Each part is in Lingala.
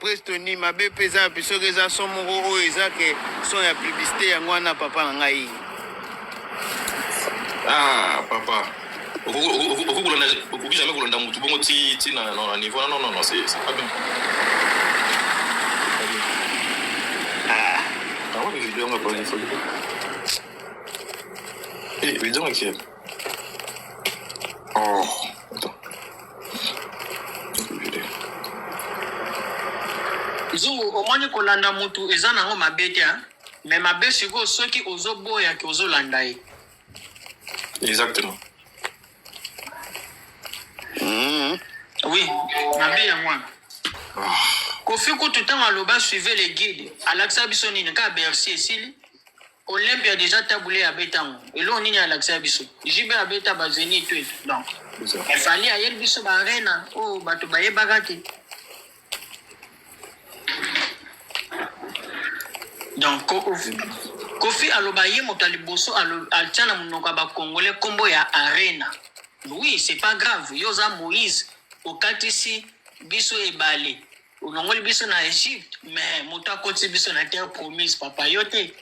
Prestoni mabe pesa biso keza son moko oyo eza ke son ya publicité yango wana papa na ngai. Ah papa. Okoki jamais kolanda mutu bongo ti na niveau non c'est pas bien. Ah ouais, les vidéos on va pas les faire. Eh, vidéo qui est. Oh, attends. Zungu omoni kolanda mutu eza nango mabe te mais mabe siko soki ozoboya ki ozolanda ye. Exactement. Oui, mabe ya mwana. Kofi kutu ntango aloba suivez les guides alakisa biso nini ka Bercy esili Olympia déjà taboulé à Bétango et là on y a l'accès à biso jibe à Béta bazeni tout donc il fallait ayer biso ba arena oh bato baye bagati. Donc Kofi alobaye motali boso altiana munoko ba congolais kombo ya arena. Oui, c'est pas grave. Yoza Moïse okatisi biso ebale. Onongoli biso na Égypte, mais mota koti biso na terre promise papa yote.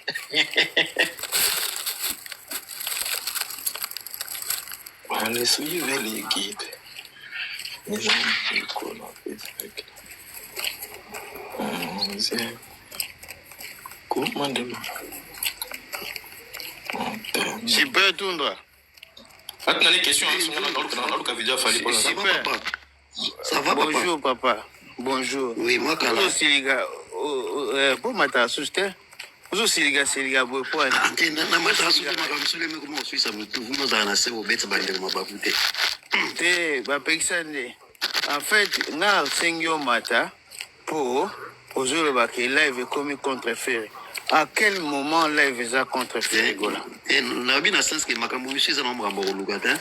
Allez, suivez les guides. Les amis, Super Tundra. Attends, les questions, dans le vidéo, fallait pas. Ça va, papa? Bonjour, papa. Bonjour. Oui, moi, quand même. Siliga, pour ma tasse, bonjour, Siliga, pour quoi? En fait, nga sengyo mata pour aujourd'hui que live comme contre-faire. À quel moment live est contre-faire gola? Na bina sens que makambo monsieur za mambo lugata.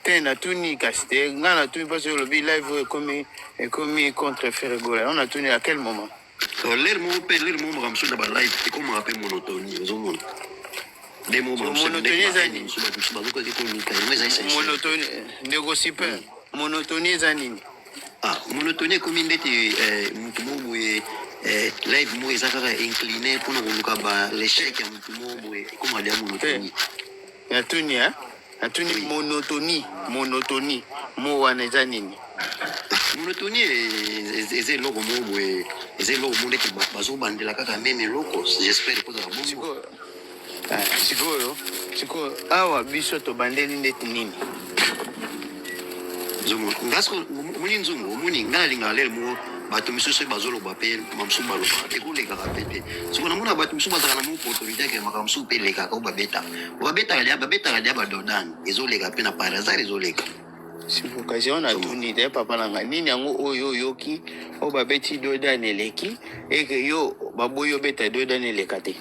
Tena tuni kasté, nga na tuni parce que le live comme contre-faire gola. On a tuni à quel moment? L'air mon ramsou da live et comme rappelle monotonie aux hommes. Des moments monotonie zani. Monotonie négocie pas. Monotonie zani. Ah, monotonie comme ndeti mutu mo live mo ezakaka incliné pour koluka ba l'échec ya mutu mo comme ali monotonie. Ya tuni hein? Ya tuni monotonie mo wana zani. Monotonie eze logo mo eze logo mo ndeti bazo bandela kaka meme loko j'espère ko za bon. Siko awa biso to bandeli ndeti nini? Zomo ngasko muni nzungu muni ngala lingalele mo bato misusu bazolo bape mamsu baloba ekoleka kapete siko namona bato misusu bazala na opportunité ke makamsu peleka ko babeta ya badodan ezoleka pe na parazar ezoleka siko occasion na tuni de papa nanga nini yango oyo yoki o babeti dodan eleki eke yo baboyo beta dodan eleka te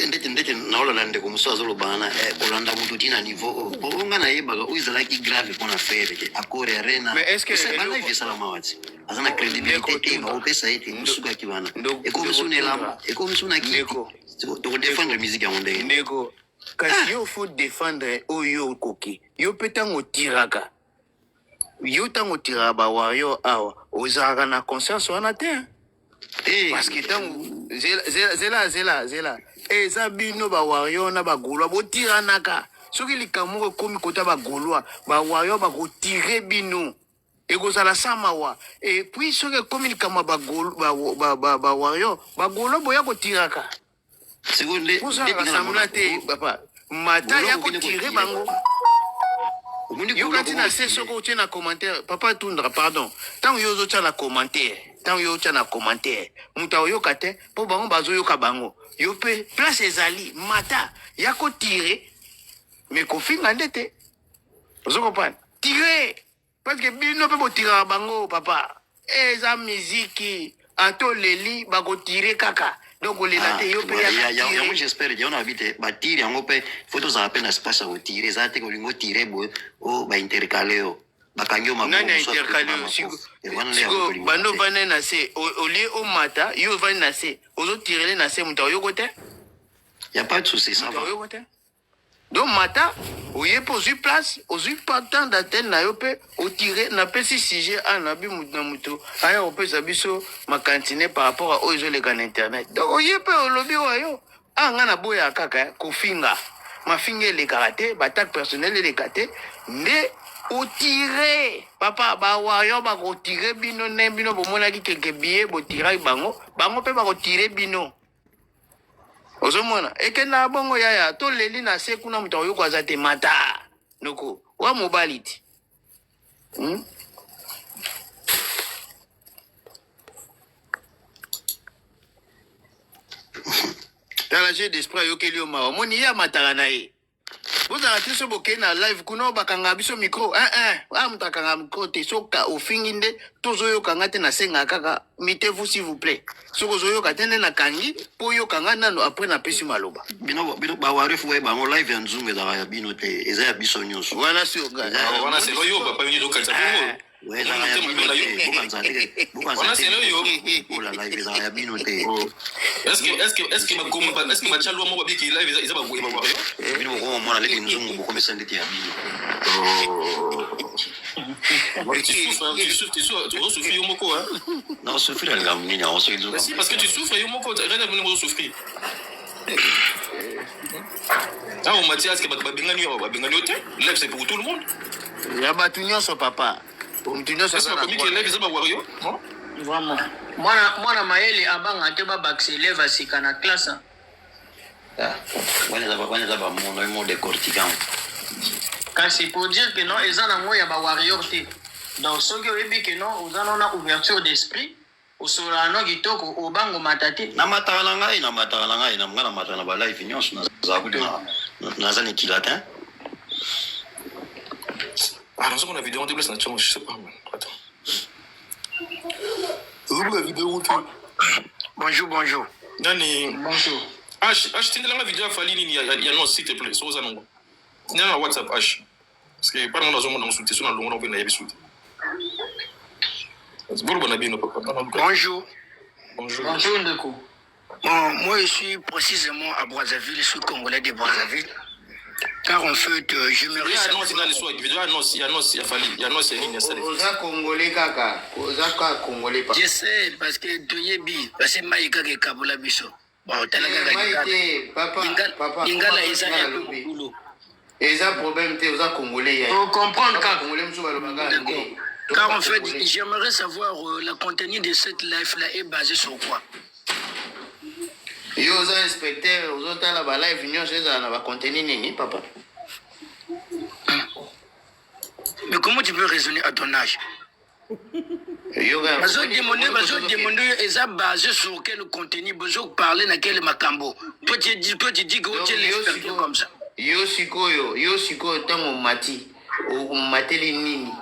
ndete naola na ndeko muso azolo bana olanda mutu tina niveau onga na yebaga oizala ki grave pona faire ke akore arena mais est-ce que c'est pas live ça la mawati azana crédibilité ba opesa ete musuka ki bana e comme suna lamba e comme suna ki to défendre musique ya monde ndeko kasi yo faut défendre oyo koki yo petango tiraka yo tango tiraba ba wayo awa ozaka na conscience wana te parce que tango zela eza bino ba wayo na ba golwa botiranaka soki likamoko komi kota ba golwa ba wayo ba kotire bino ekozala samawa et puis soki komi likama ba golwa ba wayo ba golwa boya kotiraka seconde rassemble te papa mata ya kotire bango yo kati na se soko utie na commentaire papa Tundra pardon tango yo zotia na commentaire muta oyoka te po bango bazoyoka bango yo pe place ezali mata ya kotire mais kofinga ndete ozokopana tire parce que bino pe botira bango papa eza miziki ato leli bakotire kaka donc olela te yo pe ya moi j'espère que on habite batire yango pe photo za peine espace à tirer za te kolingo tirer bo o ba intercaler o bakanyo mabu nani intercaler siko bando vane na se olie o mata yo vane na se ozo tirer na se muta yo kote y a pas de souci ça va Donc mata oye po ozwi place ozwi temps d'antenne na yo pe otire napesi sujet ana bi mutu na mutu aya kopesa biso makantine par rapport à oyo ezoleka na internet. Donc oye pe olobi oyo nga na boya kaka kofinga mafinga elekaka te batak personnel eleka te nde otire papa bawayo bakotire bino ne bino bomonaki keke biye botiraki bango mpe bakotire bino ozomona ekenda bongo yaya to leli na se kuna mutu akoyoka aza te mata noko wa mobali ti tala jeu d'esprit ayokeli yo mawa moni ye amataka na ye bozala te so bokei na live kuna bakanga biso micro mutu akanga micro te soka ofingi nde tozoyokanga te nasengaka kaka mitez-vous s'il vous plaît soki ozoyoka te nde nakangi mpo oyokanga nano apres napesi maloba bino bawarefu waye bango live ya nzungu ezalaka ya bino te eza ya biso nyonso wana wana selo yo papa yini dokalisa bongo ezalaka ya bino te bokanza te live ezalaka ya bino te est-ce que machalwa moko babiki live eza baboye bino bokomona leki nzungu bokomesa ndeti ya bino tu souffres yo moko na osufiri alinga munini aoso izuka si parce que tu souffres yo moko regarde bino bozo souffrir on m'a dit est-ce que babengani yo te live c'est pour tout le monde ya batu nyonso papa mutu nyonso est-ce que bakomiki live eza bawario vraiment mwana mayele abanga te babakisa élève asika na classe wana eza bamono mo décortiquant kasi pour dire que non eza nango ya bawarrior te donc soki oyebi ke non oza nona ouverture d'esprit osola no kitoko obango mata te namataka na ngai na nga namataka na balive nyonso naza kuti naza nikila te nazo na vidéo ndebla na chongo je sais pas attends la vidéo bonjour nani bonjour tindela la vidéo afali nini ya non s'il te plaît so oza nango na WhatsApp parce que pas dans zone dans soutien sur na longo na yebi soutien bonjour Ndeko. Moi je suis précisément à Brazzaville, je suis congolais de Brazzaville. Car en fait, je me je sais parce que Toyebi, parce que Maïka ke Kabula Biso. Bon, papa, Ingala isa ya boulot. Eza problème te oza congolais. Pour comprendre car en fait, j'aimerais savoir le contenu de cette live-là est basé sur quoi? Yo oza inspecteur, ozotala ba live nyonso ezala na ba contenu nini papa? Mais comment tu peux raisonner à ton âge? Bazo demander eza basé sur quel contenu, bazo parler na quel makambo. Toi tu dis que tu es l'expert comme ça. Yo sikoyo tango mati, o mateli nini?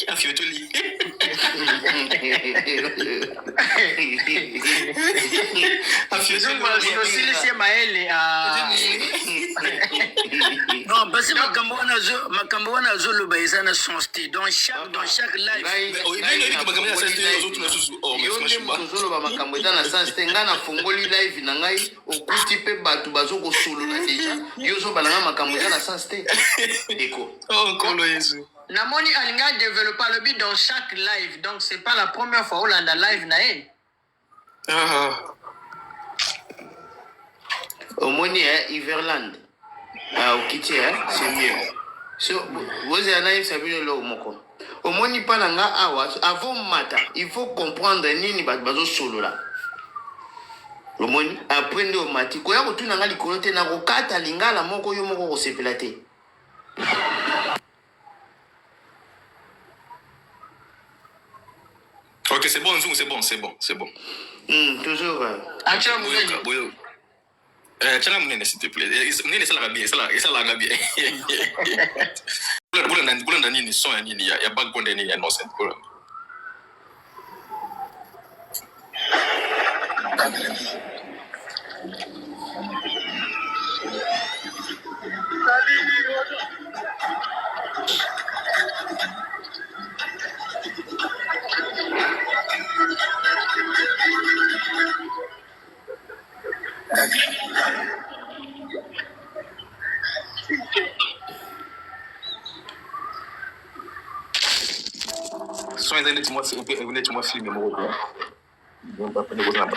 Afiotoli. Non, parce que makambo wana zoloba eza na sensité dans chaque live. Zoloba makambo eza na sensité nga na fongoli live na ngai okuti pe batu bazoko solola déjà yo zo balanga makambo eza na sensité. Eko. Oh kolo Yesu. Namoni alinga développer le but dans chaque live, donc c'est pas la première fois où on a live na e. Omoni Iverland. Okiti c'est mieux. So vous avez sabiné lo moko. Omoni pa nga awa avant mata, il faut comprendre nini bazo solo là. Omoni après ndo mati ko ya kotuna nga likolo te na kokata lingala moko yo moko ko sepela te. Ok, c'est bon, c'est bon. Toujours. Tiens, Mounene, s'il te plaît. Mounene, ça l'a bien, ça l'a bien. Boulanda nini, son ya nini, ya backbone nini, ya innocent. son est nettement filmé, mon gars. Donc, après, nous avons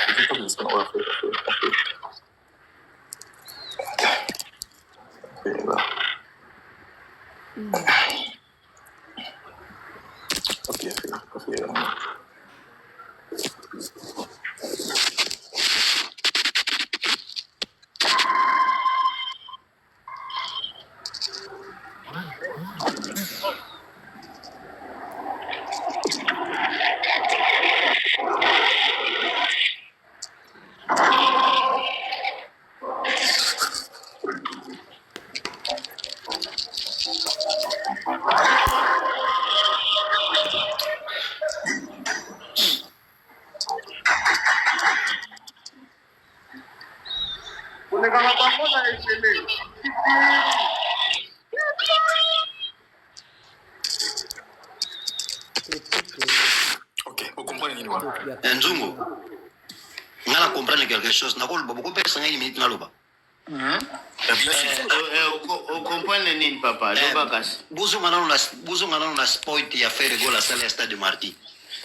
ok, vous comprenez l'idée. Nzungu, ngala comprendre quelque chose. Na kolo beaucoup personne une minute na loba. Comprendre nini papa? Lobakas. Buzu ngana na sport ya faire goal à salle stade de Marty.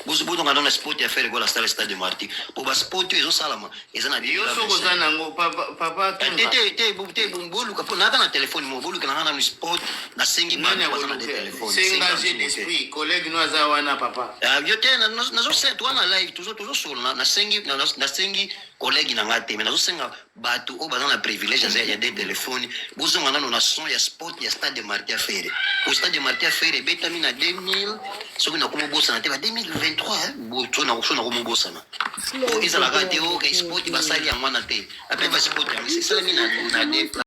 Buzu ngana na sport ya faire goal à salle stade de Marty. Pour ba sport ezo salama, ezana Yo soko zana ngo papa te bulu kapo na na téléphone mo bulu kana na sport na sengi nani bana ya na téléphone. c'est engagé d'esprit, collègue no azawana papa. Yo te na zo set wana live toujours sur na sengi collègue na ngate mais na zo senga batu o bazana privilège ya des téléphones. Buzu ngana na son ya sport ya stade de Marty affaire. Au stade de Marty affaire betami na 2000 soki na komo bossa na te ba 2023 bo to na komo bossa na. O izala ka te o ka sport basali ya mwana te. Après ba sport ya c'est ça mina na